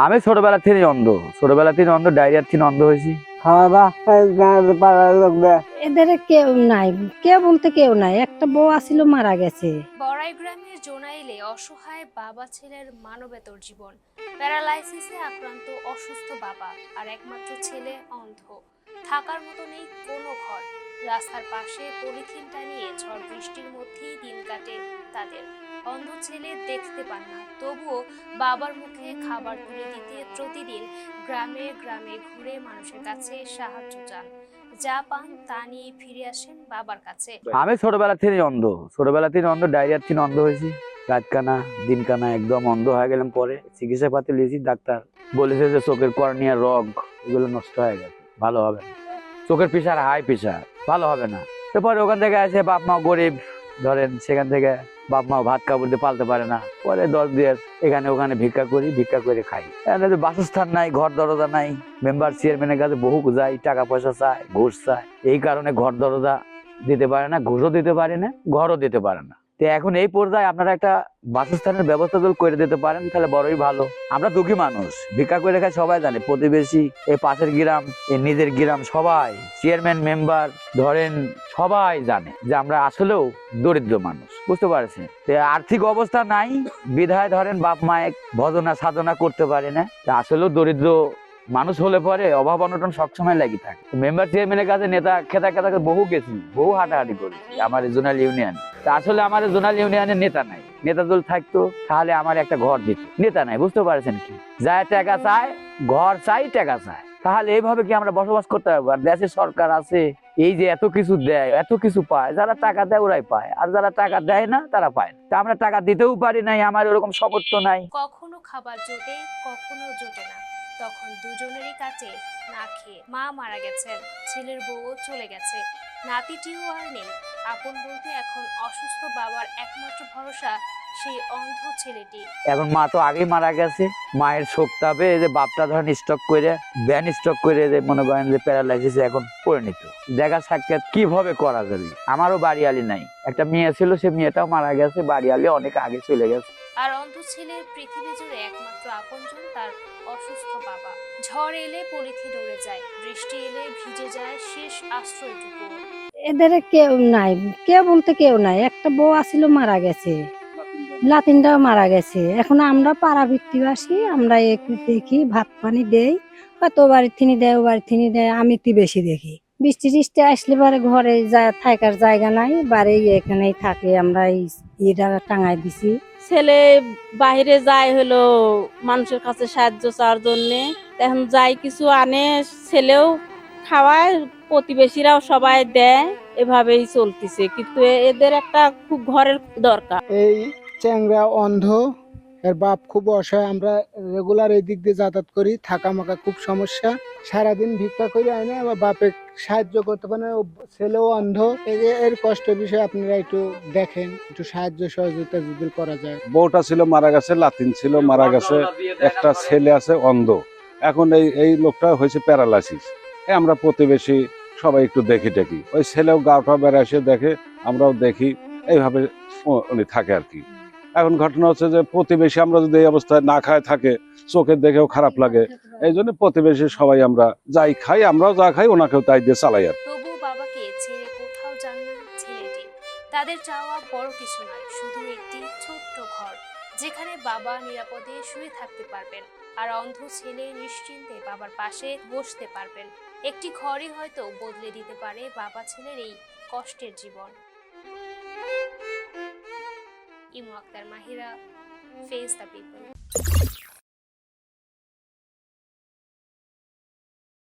আমি ছোটবেলা থেকে অন্ধ ডায়রিয়ার থেকে অন্ধ হয়েছি। এদের কেউ নাই, কেউ বলতে কেউ নাই। একটা বউ আসিল, মারা গেছে। বড়াই গ্রামের জোনাইলে অসহায় বাবা ছেলের মানবেতর জীবন। প্যারালাইসিসে আক্রান্ত অসুস্থ বাবা আর একমাত্র ছেলে অন্ধ। থাকার মতো নেই কোনো ঘর। রাস্তার পাশে পলিথিন টানিয়ে ঝড় বৃষ্টির মধ্যেই দিন কাটে তাদের। অন্ধ ছেলে দেখতে পান না, তবুও বাবার মুখে খাবার তুলে দিতে প্রতিদিন গ্রামে গ্রামে ঘুরে মানুষের কাছে সাহায্য চান। যা পান তা নিয়ে ফিরে আসেন বাবার কাছে। আমি ছোটবেলা থেকে অন্ধ ডায়রিয়ার থেকে অন্ধ হয়েছি। রাতকানা দিনকানা একদম অন্ধ হয়ে গেলাম। পরে চিকিৎসা পাতি লিয়েছি, ডাক্তার বলেছে যে চোখের কর্নিয়া রগ এগুলো নষ্ট হয়ে গেছে, ভালো হবে না। চোখের প্রেশার হাই প্রেশার, ভালো হবে না। তারপরে ওখান থেকে আসে, বাপ মা গরিব, ধরেন সেখান থেকে বাপ মা ভাত কাপড় দিয়ে পালতে পারে না। পরে 10 দিন এখানে ওখানে ভিক্ষা করে খাই। বাসস্থান নাই, ঘর দরজা নাই। মেম্বার চেয়ারম্যানের কাছে বহু যাই, টাকা পয়সা চায়, ঘুষ চায়। এই কারণে ঘর দরজা দিতে পারে না, ঘুষও দিতে পারে না, ঘরও দিতে পারে না। তো এখন এই পর্যায়ে আপনারা একটা বাসস্থানের ব্যবস্থা যদি করে দিতে পারেন তাহলে বড়ই ভালো। আমরা দুঃখী মানুষ, ভিক্ষা করে খাই সবাই জানে, প্রতিবেশী, এই পাশের গ্রাম, এই নিজের গ্রাম, সবাই, চেয়ারম্যান মেম্বার ধরেন সবাই জানে যে আমরা আসলেও দরিদ্র মানুষ, বুঝতে পারছেন। আর্থিক অবস্থা নাই বিধায় ধরেন বাপ মায়ে ভজনা সাধনা করতে পারে না। আসলেও দরিদ্র মানুষ হলে পরে অভাব অনটন সবসময় লাগি থাকে। মেম্বার চেয়ারম্যানের কাছে নেতা খেতা বহু গেছি, বহু হাঁটাহাঁটি করেছি আমার জোনাল ইউনিয়ন। আসলে আমার জোনাল ইউনিয়নের নেতা নাই। নেতা যদি থাকতো তাহলে আমার একটা ঘর দিত, নেতা নাই, বুঝতে পারছেন কি। যায় টাকা চায়, ঘর চাই, টাকা চায়। তাহলে এইভাবে কি আমরা বসবাস করতে পারবো? আর দেশে সরকার আছে, এই যে এত কিছু দেয়, এত কিছু পায়, যারা টাকা দেয় ওরাই পায়, আর যারা টাকা দেয় না তারা পায় না। তা আমরা টাকা দিতেও পারি নাই, আমার ওরকম সামর্থ্য নাই। কখনো খাবার জোটে, কখনো জোটে না। তখন দুজনেরই কাছে না খেয়ে মা মারা গেছেন, ছেলের বউও চলে গেছে, নাতিটিও আর নেই। আপন বলতে এখন অসুস্থ বাবার একমাত্র ভরসা সেই অন্ধ ছেলেটি। এখন মা তো আগেই মারা গেছে। মায়ের শোক তাপে যে বাপটা ধরেন স্টক করে, ব্যান স্টক করে, যে মনে করেন যে প্যারালাইসিস এখন পরিণত। দেখা সাক্ষাৎ কিভাবে করা যাবে? আমারও বাড়িয়ালি নাই, একটা মেয়ে ছিল, সে মেয়েটাও মারা গেছে, বাড়িয়ালি অনেক আগে চলে গেছে। আর অন্ধ ছেলের পৃথিবী জুড়ে একমাত্র আপনজন তার অসুস্থ বাবা। ঝড় এলে পলিথিন উড়ে যায়, বৃষ্টি এলে ভিজে যায় শেষ আশ্রয়টুকু। এদের কেউ নাই, কেউ বলতে কেউ নাই। একটা বউ আসিল, মারা গেছে। লাতিনটাও মারা গেছে। এখন আমরা পাড়া ভিত্তিবাসী, আমরা একটু দেখি, ভাত পানি দেই, হয়তো বাড়ির থিনি দেয়, ও বাড়ির থিনি দেয়, আমি তি বেশি দেখি। বৃষ্টি টিষ্টি আসলে পরে ঘরে থাকার জায়গা নাই, বাড়ি এখানেই থাকে। আমরা এটা টাঙাই দিছি। ছেলে বাইরে যায় হলো মানুষের কাছে সাহায্য চাওয়ার জন্যে, এখন যাই কিছু আনে, ছেলেও খাওয়ায়, প্রতিবেশীরাও সবাই দেয়, এভাবেই চলতেছে। কিন্তু এদের একটা খুব ঘরের দরকার। এই চ্যাংরা অন্ধ, এর বাপ খুব অসহায়। আমরা রেগুলার এই দিক দিয়ে যাতায়াত করি, থাকা মাকা খুব সমস্যা। সারাদিন ভিক্ষা করে আয় না, আবার বাপে সাহায্য করতে পারে না, ছেলেও অন্ধ। এর কষ্টের বিষয়ে আপনারা একটু দেখেন, একটু সাহায্য সহযোগিতা যদি করা যায়। বউটা ছিল মারা গেছে, লাতিন ছিল মারা গেছে, একটা ছেলে আছে অন্ধ। এখন এই লোকটা হয়েছে প্যারালাইসিস। আমরা প্রতিবেশী সবাই একটু দেখি টেকি, ওই ছেলেও গাওটা বেড়াইছে দেখে, আমরাও দেখি, এইভাবে উনি থাকে আর কি। এখন ঘটনা হচ্ছে যে প্রতিবেশী আমরা যদি এই অবস্থায় না খায় থাকে, চোখে দেখেও খারাপ লাগে। এই জন্য প্রতিবেশী সবাই আমরা যাই খাই, আমরাও যা খাই ওনাকেও তাই দিয়ে চালাই আর। তবু বাবাকে ছেড়ে কোথাও যান না ছেলেটি। তাদের চাওয়া বড় কিছু নয়, শুধু একটি ছোট্ট ঘর যেখানে বাবা নিরাপদে শুয়ে থাকতে পারবেন, আর অন্ধ ছেলে নিশ্চিন্তে বাবার পাশে বসতে পারবেন। একটি ঘরই হয়তো বদলে দিতে পারে বাবা ছেলের এই কষ্টের জীবন। Imu Akter Mahira, face the people.